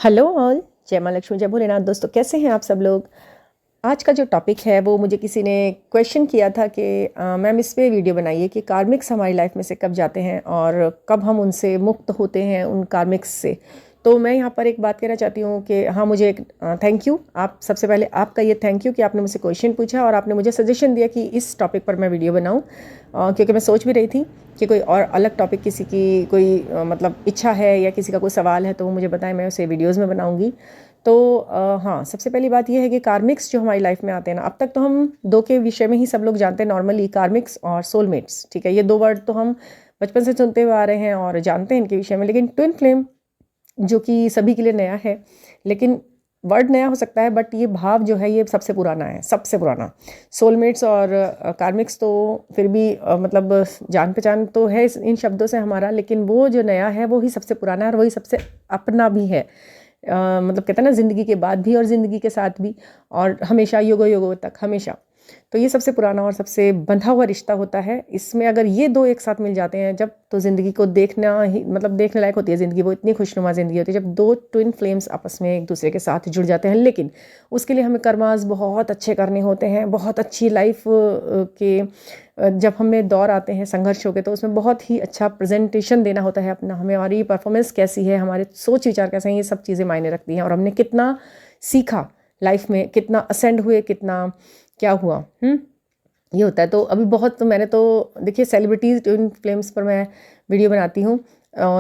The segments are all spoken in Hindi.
हेलो ऑल, जय माँ लक्ष्मी, जय भोलेनाथ। दोस्तों, कैसे हैं आप सब लोग। आज का जो टॉपिक है वो मुझे किसी ने क्वेश्चन किया था कि मैम इस पे वीडियो बनाइए कि कार्मिक्स हमारी लाइफ में से कब जाते हैं और कब हम उनसे मुक्त होते हैं, उन कार्मिक्स से। तो मैं यहाँ पर एक बात कहना चाहती हूँ कि हाँ, मुझे एक थैंक यू। आप सबसे पहले आपका ये थैंक यू कि आपने मुझसे क्वेश्चन पूछा और आपने मुझे सजेशन दिया कि इस टॉपिक पर मैं वीडियो बनाऊँ, क्योंकि मैं सोच भी रही थी कि कोई और अलग टॉपिक किसी की कोई मतलब इच्छा है या किसी का कोई सवाल है तो वो मुझे बताएं, मैं उसे वीडियोज़ में बनाऊँगी। तो हाँ, सबसे पहली बात यह है कि कार्मिक्स जो हमारी लाइफ में आते हैं ना, अब तक तो हम दो के विषय में ही सब लोग जानते हैं नॉर्मली, कार्मिक्स और सोलमेट्स। ठीक है, ये दो वर्ड तो हम बचपन से सुनते हुए आ रहे हैं और जानते हैं इनके विषय में। लेकिन ट्विन फ्लेम जो कि सभी के लिए नया है, लेकिन वर्ड नया हो सकता है बट ये भाव जो है ये सबसे पुराना है, सबसे पुराना। सोलमेट्स और कार्मिक्स तो फिर भी मतलब जान पहचान तो है इन शब्दों से हमारा, लेकिन वो जो नया है वो ही सबसे पुराना है और वही सबसे अपना भी है। मतलब कहते हैं ना, ज़िंदगी के बाद भी और ज़िंदगी के साथ भी, और हमेशा युगों युगों तक हमेशा। तो ये सबसे पुराना और सबसे बंधा हुआ रिश्ता होता है। इसमें अगर ये दो एक साथ मिल जाते हैं जब, तो ज़िंदगी को देखना ही मतलब देखने लायक होती है ज़िंदगी। वो इतनी खुशनुमा ज़िंदगी होती है जब दो ट्विन फ्लेम्स आपस में एक दूसरे के साथ जुड़ जाते हैं। लेकिन उसके लिए हमें कर्मास बहुत अच्छे करने होते हैं। बहुत अच्छी लाइफ के जब हमें दौर आते हैं संघर्षों के, तो उसमें बहुत ही अच्छा प्रेजेंटेशन देना होता है अपना। हमारी परफॉर्मेंस कैसी है, हमारे सोच विचार कैसे हैं, ये सब चीज़ें मायने रखती हैं। और हमने कितना सीखा लाइफ में, कितना असेंड हुए, कितना क्या हुआ, ये होता है। तो अभी बहुत, तो मैंने तो देखिए सेलिब्रिटीज़ ट्विन फ्लेम्स पर मैं वीडियो बनाती हूँ।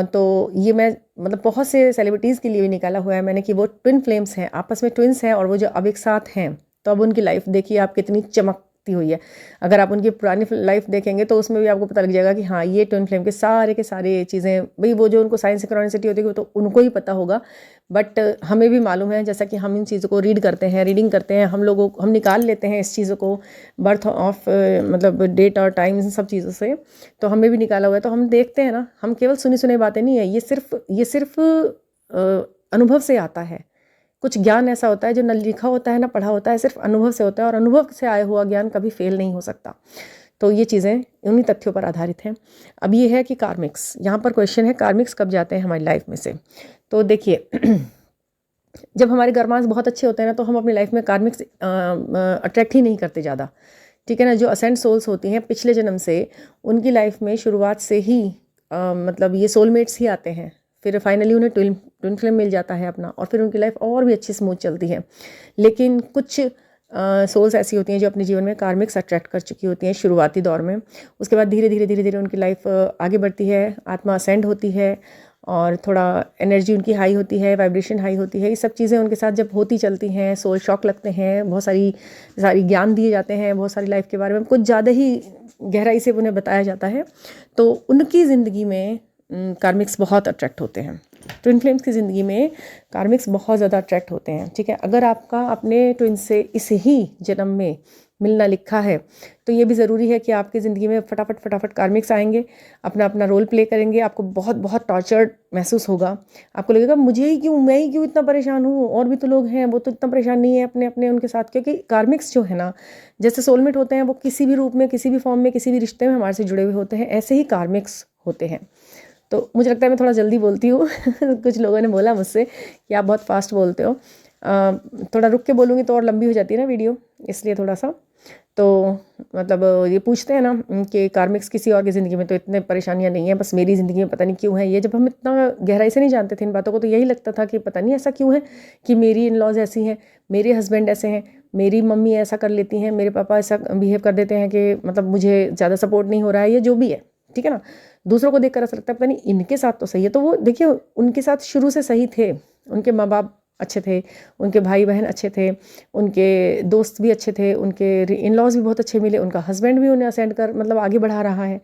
तो ये मैं मतलब बहुत से सेलिब्रिटीज़ के लिए भी निकाला हुआ है मैंने कि वो ट्विन फ्लेम्स हैं, आपस में ट्विन्स हैं, और वो जो अब एक साथ हैं, तो अब उनकी लाइफ देखिए आप कितनी चमकती हुई है। अगर आप उनकी पुरानी लाइफ देखेंगे तो उसमें भी आपको पता लग जाएगा कि हाँ, ये ट्विन फ्लेम के सारे चीज़ें, भाई वो जो उनको साइंस सिंक्रोनिसिटी होती है वो तो उनको ही पता होगा, बट हमें भी मालूम है। जैसा कि हम इन चीज़ों को रीडिंग करते हैं, हम निकाल लेते हैं इस चीज़ों को बर्थ ऑफ मतलब डेट और टाइम, इन सब चीज़ों से। तो हमें भी निकाला हुआ है, तो हम देखते हैं ना, हम केवल सुनी सुनी बातें नहीं है, ये सिर्फ अनुभव से आता है। कुछ ज्ञान ऐसा होता है जो न लिखा होता है ना पढ़ा होता है, सिर्फ अनुभव से होता है, और अनुभव से आया हुआ ज्ञान कभी फेल नहीं हो सकता। तो ये चीज़ें उन्हीं तथ्यों पर आधारित हैं। अब ये है कि कार्मिक्स, यहाँ पर क्वेश्चन है कार्मिक्स कब जाते हैं हमारी लाइफ में से। तो देखिए जब हमारे कर्मास बहुत अच्छे होते हैं ना, तो हम अपनी लाइफ में कार्मिक्स अट्रैक्ट ही नहीं करते ज़्यादा। ठीक है ना। जो असेंट सोल्स होती हैं पिछले जन्म से, उनकी लाइफ में शुरुआत से ही मतलब ये सोलमेट्स ही आते हैं। फिर फाइनली उन्हें ट्विन फ्लेम मिल जाता है अपना, और फिर उनकी लाइफ और भी अच्छी स्मूथ चलती है। लेकिन कुछ सोल्स ऐसी होती हैं जो अपने जीवन में कार्मिक्स अट्रैक्ट कर चुकी होती हैं शुरुआती दौर में। उसके बाद धीरे धीरे धीरे धीरे उनकी लाइफ आगे बढ़ती है, आत्मा असेंड होती है, और थोड़ा एनर्जी उनकी हाई होती है, वाइब्रेशन हाई होती है। ये सब चीज़ें उनके साथ जब होती चलती हैं, सोल शॉक लगते हैं, बहुत सारी ज्ञान दिए जाते हैं, बहुत सारी लाइफ के बारे में कुछ ज़्यादा ही गहराई से उन्हें बताया जाता है, तो उनकी ज़िंदगी में कार्मिक्स बहुत अट्रैक्ट होते हैं। ट्विन फ्लेम्स की ज़िंदगी में कार्मिक्स बहुत ज़्यादा अट्रैक्ट होते हैं। ठीक है, अगर आपका अपने ट्विन से इस ही जन्म में मिलना लिखा है, तो ये भी ज़रूरी है कि आपकी ज़िंदगी में फटाफट कार्मिक्स आएंगे, अपना अपना रोल प्ले करेंगे। आपको बहुत बहुत टॉर्चर्ड महसूस होगा। आपको लगेगा मुझे ही क्यों, मैं ही क्यों इतना परेशान हूँ, और भी तो लोग हैं वो तो इतना परेशान नहीं है अपने अपने उनके साथ। क्योंकि कार्मिक्स जो है ना, जैसे सोलमेट होते हैं वो किसी भी रूप में, किसी भी फॉर्म में, किसी भी रिश्ते में हमारे से जुड़े हुए होते हैं, ऐसे ही कार्मिक्स होते हैं। तो मुझे लगता है मैं थोड़ा जल्दी बोलती हूँ कुछ लोगों ने बोला मुझसे कि आप बहुत फास्ट बोलते हो। थोड़ा रुक के बोलूँगी तो और लंबी हो जाती है ना वीडियो, इसलिए थोड़ा सा। तो मतलब ये पूछते हैं ना कि कार्मिक्स किसी और की ज़िंदगी में तो इतने परेशानियां नहीं है, बस मेरी ज़िंदगी में पता नहीं क्यों है ये। जब हम इतना गहराई से नहीं जानते थे इन बातों को, तो यही लगता था कि पता नहीं ऐसा क्यों है कि मेरी इन लॉज ऐसी हैं, मेरे हस्बैंड ऐसे हैं, मेरी मम्मी ऐसा कर लेती हैं, मेरे पापा ऐसा बिहेव कर देते हैं कि मतलब मुझे ज़्यादा सपोर्ट नहीं हो रहा है, ये जो भी है। ठीक है ना। दूसरों को देखकर ऐसा लगता है पता नहीं इनके साथ तो सही है। तो वो देखिए उनके साथ शुरू से सही थे, उनके माँ बाप अच्छे थे, उनके भाई बहन अच्छे थे, उनके दोस्त भी अच्छे थे, उनके इन लॉज भी बहुत अच्छे मिले, उनका हस्बैंड भी उन्हें असेंड कर मतलब आगे बढ़ा रहा है,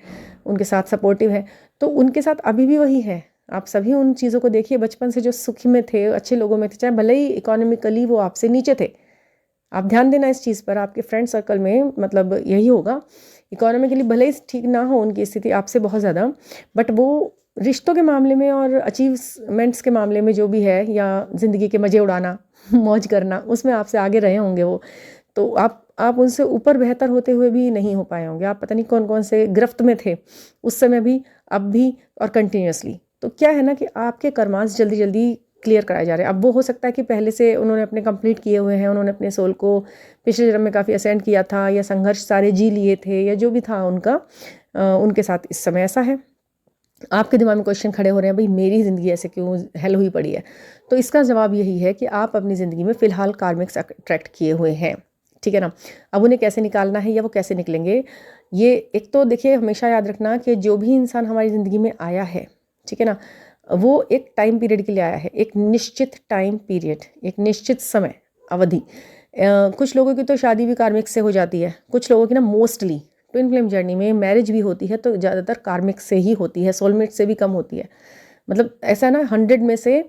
उनके साथ सपोर्टिव है। तो उनके साथ अभी भी वही है। आप सभी उन चीज़ों को देखिए, बचपन से जो सुखी में थे, अच्छे लोगों में थे, चाहे भले ही इकोनॉमिकली वो आपसे नीचे थे। आप ध्यान देना इस चीज़ पर, आपके फ्रेंड सर्कल में मतलब यही होगा, इकोनॉमिकली भले ही ठीक ना हो उनकी स्थिति आपसे बहुत ज़्यादा, बट वो रिश्तों के मामले में और अचीवमेंट्स के मामले में जो भी है, या ज़िंदगी के मज़े उड़ाना मौज करना, उसमें आपसे आगे रहे होंगे वो। तो आप उनसे ऊपर बेहतर होते हुए भी नहीं हो पाए होंगे। आप पता नहीं कौन कौन से गिरफ्त में थे उस समय भी, अब भी, और कंटिन्यूसली। तो क्या है ना कि आपके कर्मास जल्दी जल्दी क्लियर कराए जा रहे हैं। अब वो हो सकता है कि पहले से उन्होंने अपने कंप्लीट किए हुए हैं, उन्होंने अपने सोल को पिछले जन्म में काफ़ी असेंड किया था या संघर्ष सारे जी लिए थे या जो भी था उनका, उनके साथ इस समय ऐसा है। आपके दिमाग में क्वेश्चन खड़े हो रहे हैं, भाई मेरी ज़िंदगी ऐसे क्यों हेल हुई पड़ी है? तो इसका जवाब यही है कि आप अपनी ज़िंदगी में फ़िलहाल कार्मिक्स अट्रैक्ट किए हुए हैं, ठीक है ना। अब उन्हें कैसे निकालना है या वो कैसे निकलेंगे, ये एक तो देखिए हमेशा याद रखना कि जो भी इंसान हमारी ज़िंदगी में आया है, ठीक है ना, वो एक टाइम पीरियड के लिए आया है, एक निश्चित टाइम पीरियड, एक निश्चित समय अवधि। कुछ लोगों की तो शादी भी कार्मिक से हो जाती है, कुछ लोगों की ना मोस्टली ट्विन फ्लेम जर्नी में मैरिज भी होती है तो ज़्यादातर कार्मिक से ही होती है, सोलमेट से भी कम होती है। मतलब ऐसा ना 100 में से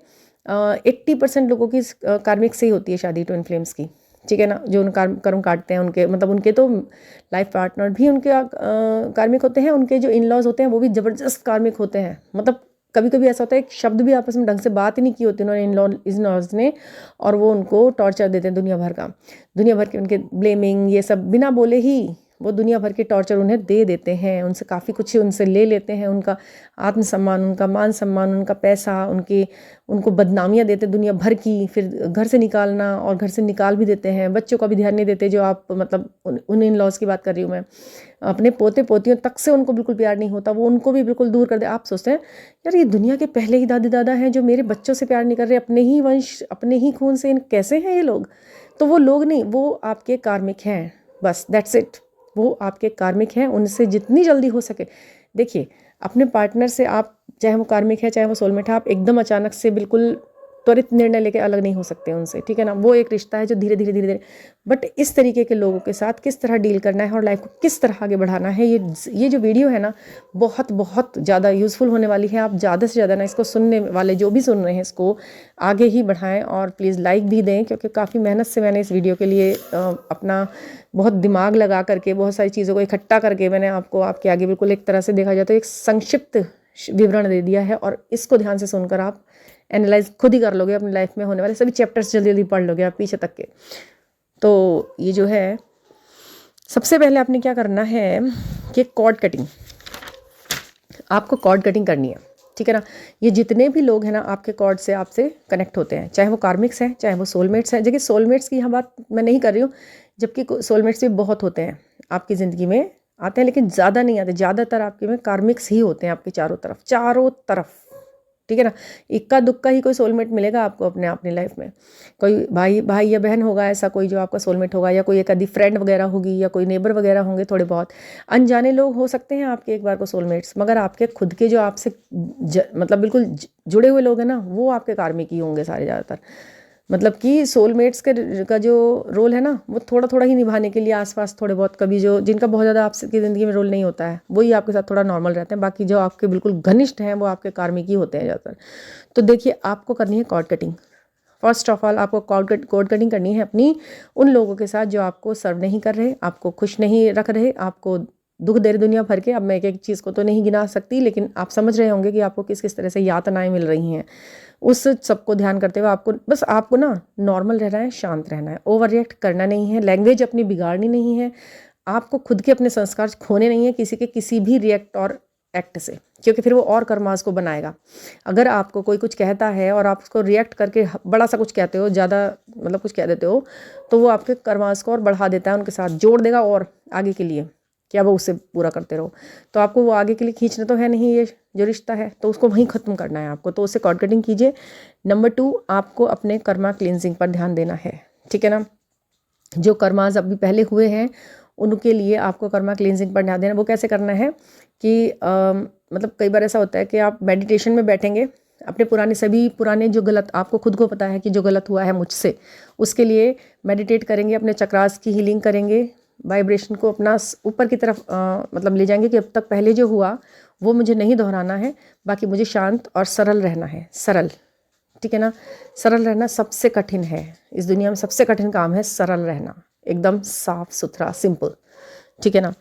80% लोगों की कार्मिक से ही होती है शादी ट्विन फ्लेम्स की, ठीक है ना। जो उन कर्म काटते हैं उनके, मतलब उनके तो लाइफ पार्टनर भी उनके कार्मिक होते हैं, उनके जो इन लॉज होते हैं वो भी ज़बरदस्त कार्मिक होते हैं। मतलब कभी कभी ऐसा होता है एक शब्द भी आपस में ढंग से बात ही नहीं की होती उन्होंने इन लॉज ने, और वो उनको टॉर्चर देते हैं दुनिया भर का, दुनिया भर के उनके ब्लेमिंग ये सब बिना बोले ही वो दुनिया भर के टॉर्चर उन्हें दे देते हैं, उनसे काफ़ी कुछ उनसे ले लेते हैं, उनका आत्मसम्मान, उनका मान सम्मान, उनका पैसा, उनको बदनामियाँ देते दुनिया भर की, फिर घर से निकालना और घर से निकाल भी देते हैं, बच्चों का भी ध्यान नहीं देते। जो आप मतलब उन इन लॉज की बात कर रही हूँ मैं, अपने पोते पोतियों तक से उनको बिल्कुल प्यार नहीं होता, वो उनको भी बिल्कुल दूर कर दे। आप सोचते हैं यार ये दुनिया के पहले ही दादी दादा हैं जो मेरे बच्चों से प्यार नहीं कर रहे, अपने ही वंश अपने ही खून से, कैसे हैं ये लोग? तो वो लोग नहीं, वो आपके कार्मिक हैं, बस दैट्स इट। वो आपके कार्मिक हैं, उनसे जितनी जल्दी हो सके देखिए अपने पार्टनर से, आप चाहे वो कार्मिक है चाहे वो सोलमेट है, आप एकदम अचानक से बिल्कुल त्वरित निर्णय लेके अलग नहीं हो सकते उनसे, ठीक है ना। वो एक रिश्ता है जो धीरे धीरे धीरे धीरे, बट इस तरीके के लोगों के साथ किस तरह डील करना है और लाइफ को किस तरह आगे बढ़ाना है, ये जो वीडियो है ना बहुत बहुत ज़्यादा यूज़फुल होने वाली है। आप ज़्यादा से ज़्यादा ना इसको सुनने वाले जो भी सुन रहे हैं इसको आगे ही बढ़ाएं और प्लीज़ लाइक भी दें, क्योंकि काफ़ी मेहनत से मैंने इस वीडियो के लिए अपना बहुत दिमाग लगा करके बहुत सारी चीज़ों को इकट्ठा करके मैंने आपको आपके आगे बिल्कुल एक तरह से देखा जाए तो एक संक्षिप्त विवरण दे दिया है, और इसको ध्यान से सुनकर आप एनालाइज खुद ही कर लोगे, अपनी लाइफ में होने वाले सभी चैप्टर्स जल्दी जल्दी पढ़ लोगे आप पीछे तक के। तो ये जो है सबसे पहले आपने क्या करना है कि कॉर्ड कटिंग, आपको कॉर्ड कटिंग करनी है, ठीक है ना। ये जितने भी लोग हैं ना आपके कॉर्ड से आपसे कनेक्ट होते हैं, चाहे वो कार्मिक्स हैं चाहे वो सोलमेट्स हैं। देखिए सोलमेट्स की यहाँ बात मैं नहीं कर रही हूँ, जबकि सोलमेट्स भी बहुत होते हैं आपकी ज़िंदगी में आते हैं, लेकिन ज़्यादा नहीं आते। ज़्यादातर आपके में कार्मिक्स ही होते हैं आपके चारों तरफ, ठीक है ना। इक्का दुक्का ही कोई सोलमेट मिलेगा आपको अपनी लाइफ में, कोई भाई या बहन होगा ऐसा कोई जो आपका सोलमेट होगा, या कोई एक आधी फ्रेंड वगैरह होगी, या कोई नेबर वगैरह होंगे, थोड़े बहुत अनजाने लोग हो सकते हैं आपके एक बार को सोलमेट्स, मगर आपके खुद के जो आपसे मतलब बिल्कुल जुड़े हुए लोग हैं ना वो आपके कार्मिक ही होंगे सारे ज़्यादातर। मतलब कि सोलमेट्स का जो रोल है ना वो थोड़ा थोड़ा ही निभाने के लिए आसपास थोड़े बहुत, कभी जो जिनका बहुत ज़्यादा आपकी ज़िंदगी में रोल नहीं होता है वही आपके साथ थोड़ा नॉर्मल रहते हैं, बाकी जो आपके बिल्कुल घनिष्ठ हैं वो आपके कार्मिक ही होते हैं ज़्यादातर। तो देखिए आपको करनी है cord cutting. First of all आपको कॉर्ड कटिंग करनी है अपनी उन लोगों के साथ जो आपको सर्व नहीं कर रहे, आपको खुश नहीं रख रहे, आपको दुख दे रहे दुनिया भर के। अब मैं एक एक चीज़ को तो नहीं गिना सकती, लेकिन आप समझ रहे होंगे कि आपको किस किस तरह से यातनाएं मिल रही हैं। उस सबको ध्यान करते हुए आपको ना नॉर्मल रहना है, शांत रहना है, ओवर रिएक्ट करना नहीं है, लैंग्वेज अपनी बिगाड़नी नहीं है, आपको खुद के अपने संस्कार खोने नहीं है किसी के किसी भी रिएक्ट और एक्ट से, क्योंकि फिर वो और कर्मास को बनाएगा। अगर आपको कोई कुछ कहता है और आप उसको रिएक्ट करके बड़ा सा कुछ कहते हो, ज़्यादा मतलब कुछ कह देते हो, तो वो आपके कर्मास को और बढ़ा देता है, उनके साथ जोड़ देगा और आगे के लिए क्या वो उससे पूरा करते रहो। तो आपको वो आगे के लिए खींचना तो है नहीं, ये जो रिश्ता है तो उसको वहीं ख़त्म करना है आपको, तो उससे कॉर्ड कटिंग कीजिए। नंबर 2 आपको अपने कर्मा क्लिनजिंग पर ध्यान देना है, ठीक है ना। जो कर्मास अभी पहले हुए हैं उनके लिए आपको कर्मा क्लिनजिंग पर ध्यान देना। वो कैसे करना है कि मतलब कई बार ऐसा होता है कि आप मेडिटेशन में बैठेंगे, अपने सभी पुराने जो गलत, आपको खुद को पता है कि जो गलत हुआ है मुझसे, उसके लिए मेडिटेट करेंगे, अपने चक्रास की हीलिंग करेंगे, वाइब्रेशन को अपना ऊपर की तरफ मतलब ले जाएंगे कि अब तक पहले जो हुआ वो मुझे नहीं दोहराना है, बाकी मुझे शांत और सरल रहना है। सरल, ठीक है ना। सरल रहना सबसे कठिन है इस दुनिया में, सबसे कठिन काम है सरल रहना, एकदम साफ सुथरा सिंपल, ठीक है ना।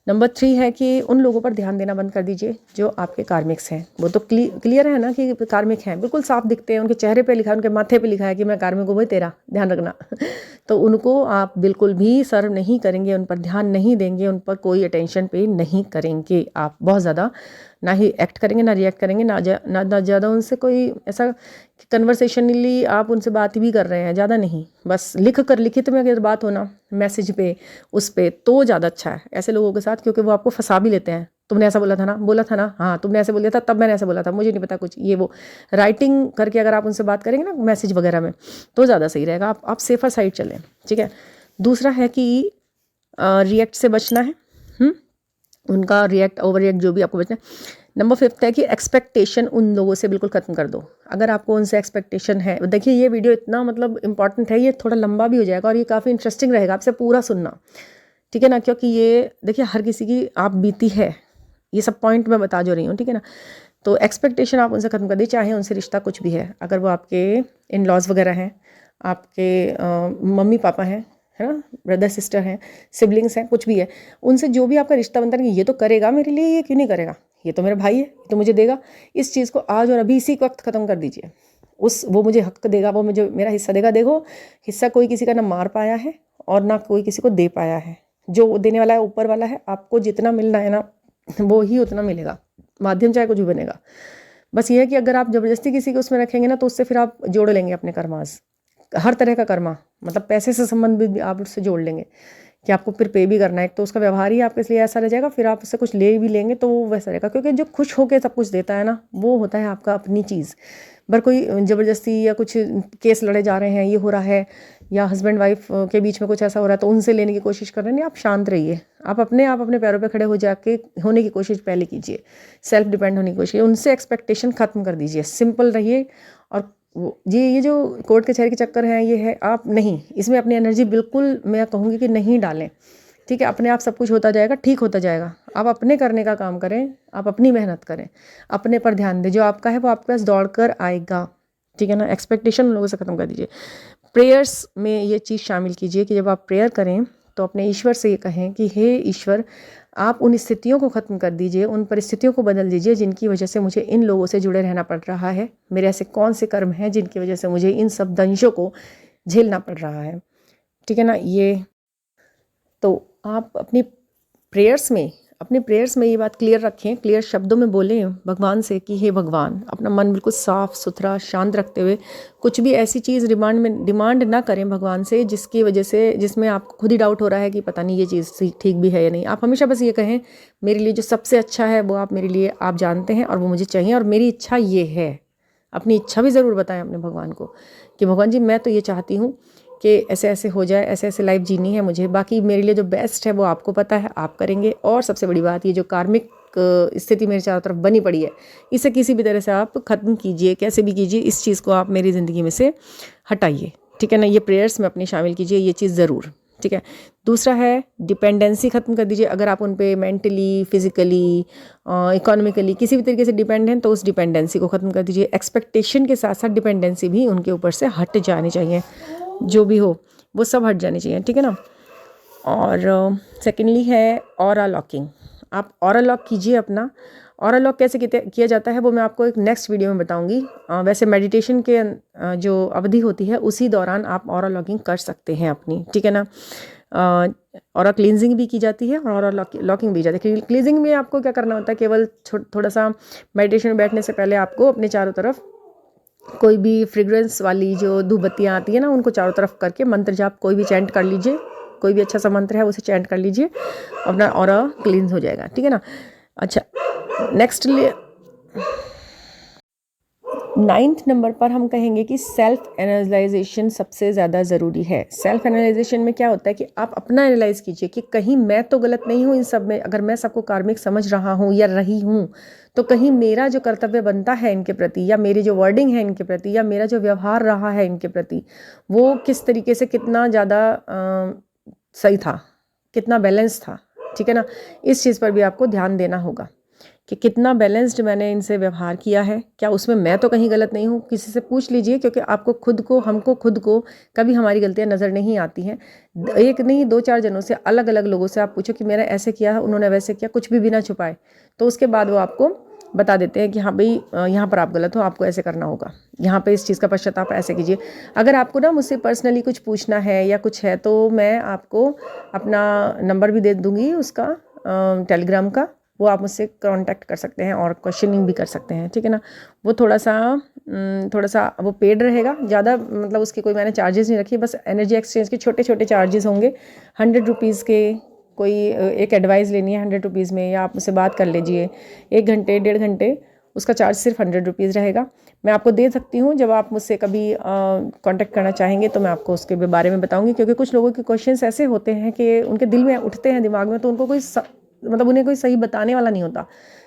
नंबर 3 है कि उन लोगों पर ध्यान देना बंद कर दीजिए जो आपके कार्मिक्स हैं। वो तो क्लियर है ना कि कार्मिक हैं, बिल्कुल साफ दिखते हैं, उनके चेहरे पे लिखा है, उनके माथे पे लिखा है कि मैं कार्मिक हूँ भाई तेरा ध्यान रखना तो उनको आप बिल्कुल भी सर्व नहीं करेंगे, उन पर ध्यान नहीं देंगे, उन पर कोई अटेंशन पे नहीं करेंगे आप बहुत ज़्यादा। ना ही एक्ट करेंगे, ना रिएक्ट करेंगे, ना ज़्यादा उनसे कोई ऐसा कन्वर्सेशनली आप उनसे बात भी कर रहे हैं, ज़्यादा नहीं, बस लिखित में अगर बात हो ना मैसेज पे उस पे, तो ज़्यादा अच्छा है ऐसे लोगों के साथ, क्योंकि वो आपको फंसा भी लेते हैं। तुमने ऐसा बोला था ना, हाँ तुमने ऐसे बोला था, तब मैंने ऐसा बोला था, मुझे नहीं पता कुछ, ये वो राइटिंग करके अगर आप उनसे बात करेंगे ना मैसेज वगैरह में, तो ज़्यादा सही रहेगा। आप सेफर साइड चलें, ठीक है। दूसरा है कि रिएक्ट से बचना है, उनका रिएक्ट ओवर रिएक्ट जो भी आपको बचना है। नंबर 5 है कि एक्सपेक्टेशन उन लोगों से बिल्कुल ख़त्म कर दो। अगर आपको उनसे एक्सपेक्टेशन है, देखिए ये वीडियो इतना मतलब इंपॉर्टेंट है, ये थोड़ा लंबा भी हो जाएगा और ये काफ़ी इंटरेस्टिंग रहेगा, आपसे पूरा सुनना, ठीक है ना, क्योंकि ये देखिए हर किसी की आप बीती है, ये सब पॉइंट मैं बता जो रही हूँ, ठीक है ना। तो एक्सपेक्टेशन आप उनसे ख़त्म कर दीजिए, चाहे उनसे रिश्ता कुछ भी है, अगर वो आपके इन लॉज वगैरह हैं, आपके मम्मी पापा हैं, है ना, ब्रदर सिस्टर हैं, सिबलिंग्स हैं, कुछ भी है, उनसे जो भी आपका रिश्ता बनता है कि ये तो करेगा मेरे लिए, ये क्यों नहीं करेगा, ये तो मेरा भाई है, ये तो मुझे देगा, इस चीज़ को आज और अभी इसी वक्त ख़त्म कर दीजिए। वो मुझे हक देगा, वो मुझे मेरा हिस्सा देगा। देखो हिस्सा कोई किसी का ना मार पाया है और ना कोई किसी को दे पाया है, जो देने वाला है ऊपर वाला है, आपको जितना मिलना है ना वो ही उतना मिलेगा, माध्यम चाहे कुछ भी बनेगा। बस ये है कि अगर आप ज़बरदस्ती किसी को उसमें रखेंगे ना, तो उससे फिर आप जोड़ लेंगे अपने कर्मास, हर तरह का कर्मा, मतलब पैसे से संबंधित भी आप उससे जोड़ लेंगे कि आपको फिर पे भी करना है, तो उसका व्यवहार ही आपके लिए ऐसा रह जाएगा, फिर आप उससे कुछ ले भी लेंगे तो वो वैसा रहेगा, क्योंकि जो खुश होकर सब कुछ देता है ना, वो होता है आपका अपनी चीज़। पर कोई ज़बरदस्ती या कुछ केस लड़े जा रहे हैं, ये हो रहा है, या हस्बैंड वाइफ के बीच में कुछ ऐसा हो रहा है, तो उनसे लेने की कोशिश कर रहे हैं, नहीं, आप शांत रहिए, आप अपने पैरों पे खड़े हो जाके होने की कोशिश पहले कीजिए, सेल्फ डिपेंड होने की कोशिश, उनसे एक्सपेक्टेशन ख़त्म कर दीजिए, सिंपल रहिए। और ये जो कोर्ट कचहरी के चक्कर हैं, ये है आप नहीं, इसमें अपनी एनर्जी बिल्कुल मैं कहूँगी कि नहीं डालें, ठीक है। अपने आप सब कुछ होता जाएगा, ठीक होता जाएगा, आप अपने करने का काम करें, आप अपनी मेहनत करें, अपने पर ध्यान दें, जो आपका है वो आपके पास दौड़ कर आएगा, ठीक है ना। एक्सपेक्टेशन उन लोगों से ख़त्म कर दीजिए। प्रेयर्स में ये चीज़ शामिल कीजिए कि जब आप प्रेयर करें तो अपने ईश्वर से ये कहें कि हे ईश्वर, आप उन स्थितियों को ख़त्म कर दीजिए, उन परिस्थितियों को बदल दीजिए जिनकी वजह से मुझे इन लोगों से जुड़े रहना पड़ रहा है, मेरे ऐसे कौन से कर्म हैं जिनकी वजह से मुझे इन सब दंशों को झेलना पड़ रहा है, ठीक है ना। ये तो आप अपनी प्रेयर्स में ये बात क्लियर रखें, क्लियर शब्दों में बोलें भगवान से कि हे भगवान, अपना मन बिल्कुल साफ़ सुथरा शांत रखते हुए कुछ भी ऐसी चीज़ डिमांड ना करें भगवान से जिसकी वजह से, जिसमें आपको खुद ही डाउट हो रहा है कि पता नहीं ये चीज़ ठीक भी है या नहीं। आप हमेशा बस ये कहें, मेरे लिए जो सबसे अच्छा है वो आप मेरे लिए आप जानते हैं और वो मुझे चाहिए, और मेरी इच्छा ये है। अपनी इच्छा भी ज़रूर बताएं अपने भगवान को कि भगवान जी मैं तो ये चाहती हूँ कि ऐसे ऐसे हो जाए, ऐसे ऐसे लाइफ जीनी है मुझे, बाकी मेरे लिए जो बेस्ट है वो आपको पता है, आप करेंगे। और सबसे बड़ी बात, ये जो कार्मिक स्थिति मेरे चारों तरफ बनी पड़ी है, इसे किसी भी तरह से आप ख़त्म कीजिए, कैसे भी कीजिए, इस चीज़ को आप मेरी ज़िंदगी में से हटाइए, ठीक है ना। ये प्रेयर्स में अपनी शामिल कीजिए, ये चीज़ ज़रूर, ठीक है। दूसरा है डिपेंडेंसी ख़त्म कर दीजिए। अगर आप उन पे मेंटली, फिज़िकली, इकोनॉमिकली किसी भी तरीके से डिपेंड हैं तो उस डिपेंडेंसी को ख़त्म कर दीजिए। एक्सपेक्टेशन के साथ साथ डिपेंडेंसी भी उनके ऊपर से हट जानी चाहिए, जो भी हो वो सब हट जानी चाहिए, ठीक है ना। और सेकेंडली है ऑरा लॉकिंग। आप ऑरा लॉक कीजिए अपना। ऑरा लॉक कैसे किया जाता है वो मैं आपको एक नेक्स्ट वीडियो में बताऊंगी। वैसे मेडिटेशन के जो अवधि होती है उसी दौरान आप ऑरा लॉकिंग कर सकते हैं अपनी, ठीक है ना। ऑरा क्लींजिंग भी की जाती है और ऑरा लॉकिंग भी जाती है। क्लींजिंग में आपको क्या करना होता है, केवल थोड़ा सा मेडिटेशन में बैठने से पहले आपको अपने चारों तरफ कोई भी फ्रेग्रेंस वाली जो धूप बत्तियाँ आती है ना, उनको चारों तरफ करके मंत्र जाप कोई भी चैंट कर लीजिए, कोई भी अच्छा सा मंत्र है उसे चैंट कर लीजिए, अपना ऑरा क्लींस हो जाएगा, ठीक है ना। अच्छा, नेक्स्ट 9th नंबर पर हम कहेंगे कि सेल्फ एनालाइजेशन सबसे ज़्यादा ज़रूरी है। सेल्फ एनालाइजेशन में क्या होता है कि आप अपना एनालाइज कीजिए कि कहीं मैं तो गलत नहीं हूँ इन सब में। अगर मैं सबको कार्मिक समझ रहा हूँ या रही हूँ, तो कहीं मेरा जो कर्तव्य बनता है इनके प्रति, या मेरी जो वर्डिंग है इनके प्रति, या मेरा जो व्यवहार रहा है इनके प्रति, वो किस तरीके से कितना ज़्यादा सही था, कितना बैलेंस था, ठीक है ना। इस चीज़ पर भी आपको ध्यान देना होगा कि कितना बैलेंस्ड मैंने इनसे व्यवहार किया है, क्या उसमें मैं तो कहीं गलत नहीं हूँ। किसी से पूछ लीजिए, क्योंकि हमको खुद को कभी हमारी गलतियाँ नज़र नहीं आती हैं। एक नहीं 2-4 जनों से, अलग अलग लोगों से आप पूछो कि मैंने ऐसे किया है, उन्होंने वैसे किया, कुछ भी बिना छुपाए, तो उसके बाद वो आपको बता देते हैं कि हाँ भाई यहाँ पर आप गलत हो, आपको ऐसे करना होगा, यहाँ पे इस चीज़ का पश्चाताप ऐसे कीजिए। अगर आपको ना मुझसे पर्सनली कुछ पूछना है या कुछ है, तो मैं आपको अपना नंबर भी दे दूँगी उसका, टेलीग्राम का, वो आप मुझसे कांटेक्ट कर सकते हैं और क्वेश्चनिंग भी कर सकते हैं, ठीक है ना। वो थोड़ा सा वो पेड रहेगा, ज़्यादा मतलब उसके कोई मैंने चार्जेस नहीं रखी, बस एनर्जी एक्सचेंज के छोटे छोटे चार्जेस होंगे 100 रुपीज़ के। कोई एक एडवाइस लेनी है 100 रुपीज़ में, या आप मुझसे बात कर लीजिए 1 घंटे 1.5 घंटे, उसका चार्ज सिर्फ 100 रुपीज़ रहेगा। मैं आपको दे सकती हूँ, जब आप मुझसे कभी कांटेक्ट करना चाहेंगे तो मैं आपको उसके बारे में बताऊंगी, क्योंकि कुछ लोगों के क्वेश्चंस ऐसे होते हैं कि उनके दिल में उठते हैं, दिमाग में, तो उनको कोई मतलब उन्हें कोई सही बताने वाला नहीं होता।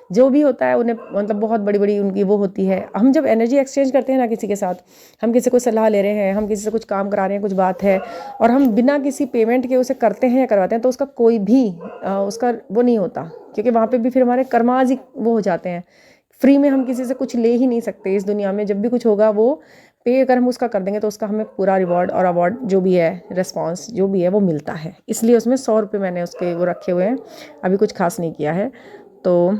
जो भी होता है उन्हें मतलब बहुत बड़ी बड़ी उनकी वो होती है। हम जब एनर्जी एक्सचेंज करते हैं ना किसी के साथ, हम किसी को सलाह ले रहे हैं, हम किसी से कुछ काम करा रहे हैं, कुछ बात है, और हम बिना किसी पेमेंट के उसे करते हैं या करवाते हैं, तो उसका कोई भी उसका वो नहीं होता, क्योंकि वहाँ पे भी फिर हमारे कर्माज ही वो हो जाते हैं। फ्री में हम किसी से कुछ ले ही नहीं सकते इस दुनिया में। जब भी कुछ होगा वो पे अगर हम उसका कर देंगे तो उसका हमें पूरा रिवॉर्ड और अवार्ड जो भी है, रिस्पॉन्स जो भी है वो मिलता है। इसलिए उसमें 100 रुपये मैंने उसके वो रखे हुए हैं, अभी कुछ खास नहीं किया है। तो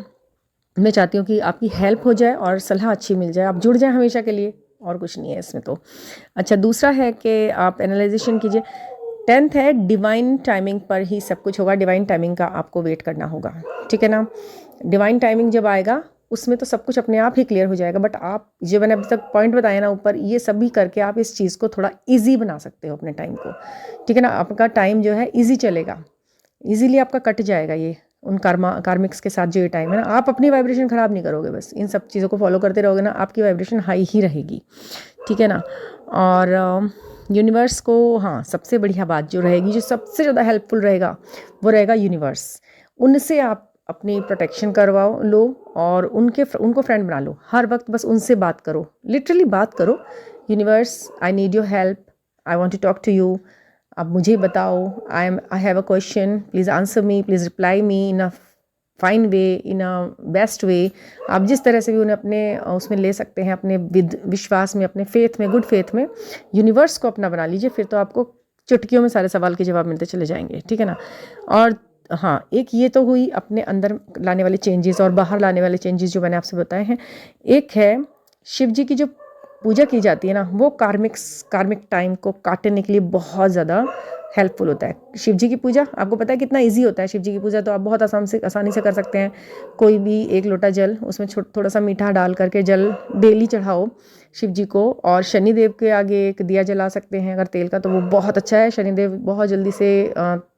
मैं चाहती हूँ कि आपकी हेल्प हो जाए और सलाह अच्छी मिल जाए, आप जुड़ जाएं हमेशा के लिए, और कुछ नहीं है इसमें तो। अच्छा, दूसरा है कि आप एनालाइजेशन कीजिए। 10th है, डिवाइन टाइमिंग पर ही सब कुछ होगा। डिवाइन टाइमिंग का आपको वेट करना होगा, ठीक है ना। डिवाइन टाइमिंग जब आएगा उसमें तो सब कुछ अपने आप ही क्लियर हो जाएगा। बट आप जो मैंने अभी तक पॉइंट बताया ना ऊपर, ये सभी करके आप इस चीज़ को थोड़ा ईजी बना सकते हो अपने टाइम को, ठीक है ना। आपका टाइम जो है ईजी चलेगा, ईजीली आपका कट जाएगा ये उन कार्मिक्स के साथ जो ये टाइम है ना। आप अपनी वाइब्रेशन ख़राब नहीं करोगे, बस इन सब चीज़ों को फॉलो करते रहोगे ना, आपकी वाइब्रेशन हाई ही रहेगी, ठीक है ना। और यूनिवर्स को, हाँ, सबसे बढ़िया बात जो रहेगी, जो सबसे ज़्यादा हेल्पफुल रहेगा, वो रहेगा यूनिवर्स। उनसे आप अपनी प्रोटेक्शन करवाओ लो, और उनको फ्रेंड बना लो। हर वक्त बस उनसे बात करो, लिटरली बात करो। Universe, I need your help, I want to talk to you. अब मुझे बताओ, I have a question, please answer me, please reply me in a fine way, in a best way. आप जिस तरह से भी उन्हें अपने उसमें ले सकते हैं, अपने विश्वास में, अपने फेथ में, गुड फेथ में यूनिवर्स को अपना बना लीजिए। फिर तो आपको चुटकियों में सारे सवाल के जवाब मिलते चले जाएंगे, ठीक है ना। और हाँ, एक ये तो हुई अपने अंदर लाने वाले चेंजेस और बाहर लाने वाले चेंजेस जो मैंने आपसे बताए हैं। एक है शिव जी की जो पूजा की जाती है ना, वो कार्मिक टाइम को काटने के लिए बहुत ज़्यादा हेल्पफुल होता है। शिव जी की पूजा आपको पता है कितना इजी होता है। शिव जी की पूजा तो आप बहुत आसानी से कर सकते हैं। कोई भी 1 लोटा जल, उसमें थोड़ा सा मीठा डाल करके जल डेली चढ़ाओ शिव जी को, और शनिदेव के आगे एक दिया जला सकते हैं अगर तेल का, तो वो बहुत अच्छा है। शनिदेव बहुत जल्दी से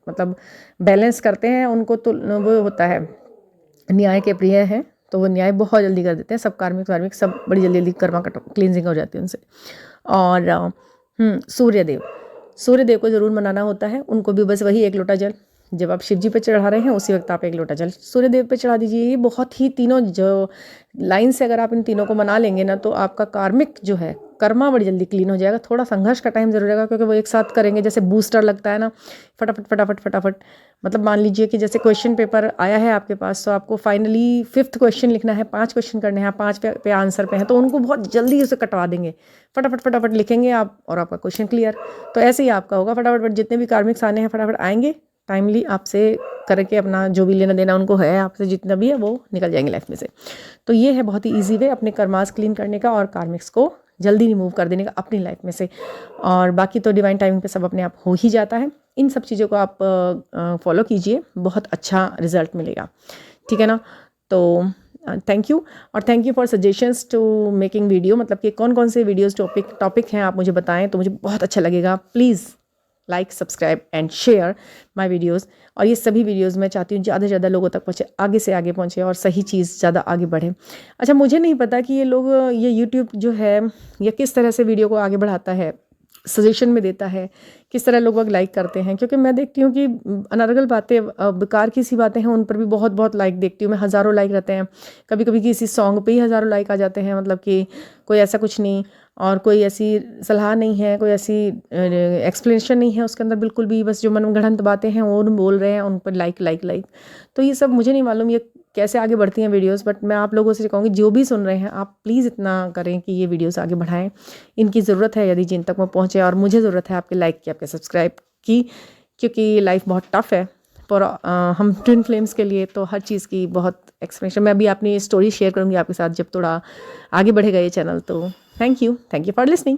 मतलब बैलेंस करते हैं उनको, तो वो होता है न्याय के प्रिय हैं, तो वो न्याय बहुत जल्दी कर देते हैं। सब कार्मिक सब बड़ी जल्दी कर्मा क्लींजिंग हो जाती है उनसे। और सूर्यदेव को ज़रूर मनाना होता है, उनको भी बस वही 1 लोटा जल, जब आप शिव जी पे चढ़ा रहे हैं उसी वक्त आप 1 लोटा जल सूर्यदेव पे चढ़ा दीजिए। ये बहुत ही तीनों जो लाइन से अगर आप इन तीनों को मना लेंगे ना, तो आपका कार्मिक जो है कर्मा बड़ी जल्दी क्लीन हो जाएगा। थोड़ा संघर्ष का टाइम जरूर रहेगा, क्योंकि वो एक साथ करेंगे, जैसे बूस्टर लगता है ना, फटाफट। मतलब मान लीजिए कि जैसे क्वेश्चन पेपर आया है आपके पास, तो आपको फाइनली 5th क्वेश्चन लिखना है, 5 क्वेश्चन करने हैं, 5 पे आंसर पे हैं, तो उनको बहुत जल्दी उसे कटवा देंगे। फटाफट लिखेंगे आप, और आपका क्वेश्चन क्लियर। तो ऐसे ही आपका होगा, फटाफट जितने भी कार्मिक्स आने हैं फटाफट आएंगे, टाइमली आपसे करके अपना जो भी लेना देना उनको है आपसे, जितना भी है वो निकल जाएंगे लाइफ में से। तो ये है बहुत ही ईजी वे अपने कर्मास क्लीन करने का और कार्मिक्स को जल्दी रिमूव कर देने का अपनी लाइफ में से। और बाकी तो डिवाइन टाइमिंग पे सब अपने आप हो ही जाता है। इन सब चीज़ों को आप फॉलो कीजिए, बहुत अच्छा रिजल्ट मिलेगा, ठीक है ना। तो थैंक यू, और thank you for suggestions to making video. मतलब कि कौन कौन से वीडियोस टॉपिक हैं आप मुझे बताएं, तो मुझे बहुत अच्छा लगेगा। Please like, subscribe and share my videos. और ये सभी वीडियोस मैं चाहती हूँ ज़्यादा से ज़्यादा लोगों तक पहुँचे, आगे से आगे पहुँचे, और सही चीज़ ज़्यादा आगे बढ़े। अच्छा, मुझे नहीं पता कि ये यूट्यूब जो है ये किस तरह से वीडियो को आगे बढ़ाता है, सजेशन में देता है, किस तरह लोग लाइक करते हैं। क्योंकि मैं देखती हूँ कि अनर्गल बातें, बेकार की सी बातें हैं, उन पर भी बहुत लाइक देखती हूँ मैं, हज़ारों लाइक रहते हैं। कभी कभी किसी सॉन्ग पे ही हज़ारों लाइक आ जाते हैं। मतलब कि कोई ऐसा कुछ नहीं, और कोई ऐसी सलाह नहीं है, कोई ऐसी एक्सप्लेनेशन नहीं है उसके अंदर, बिल्कुल भी बस जो मनगढ़ंत बातें हैं वो बोल रहे हैं, उन पर लाइक। तो ये सब मुझे नहीं मालूम ये कैसे आगे बढ़ती हैं वीडियोस। बट मैं आप लोगों से कहूँगी, जो भी सुन रहे हैं आप प्लीज़ इतना करें कि ये वीडियोस आगे बढ़ाएं। इनकी ज़रूरत है यदि जिन तक वो पहुँचे, और मुझे ज़रूरत है आपके लाइक की, आपके सब्सक्राइब की, क्योंकि लाइफ बहुत टफ़ है पर हम ट्विन फ्लेम्स के लिए तो हर चीज़ की बहुत एक्सप्लेनेशन। मैं अभी अपनी स्टोरी शेयर करूँगी आपके साथ जब थोड़ा आगे बढ़ेगा ये चैनल। तो थैंक यू फॉर लिसनिंग।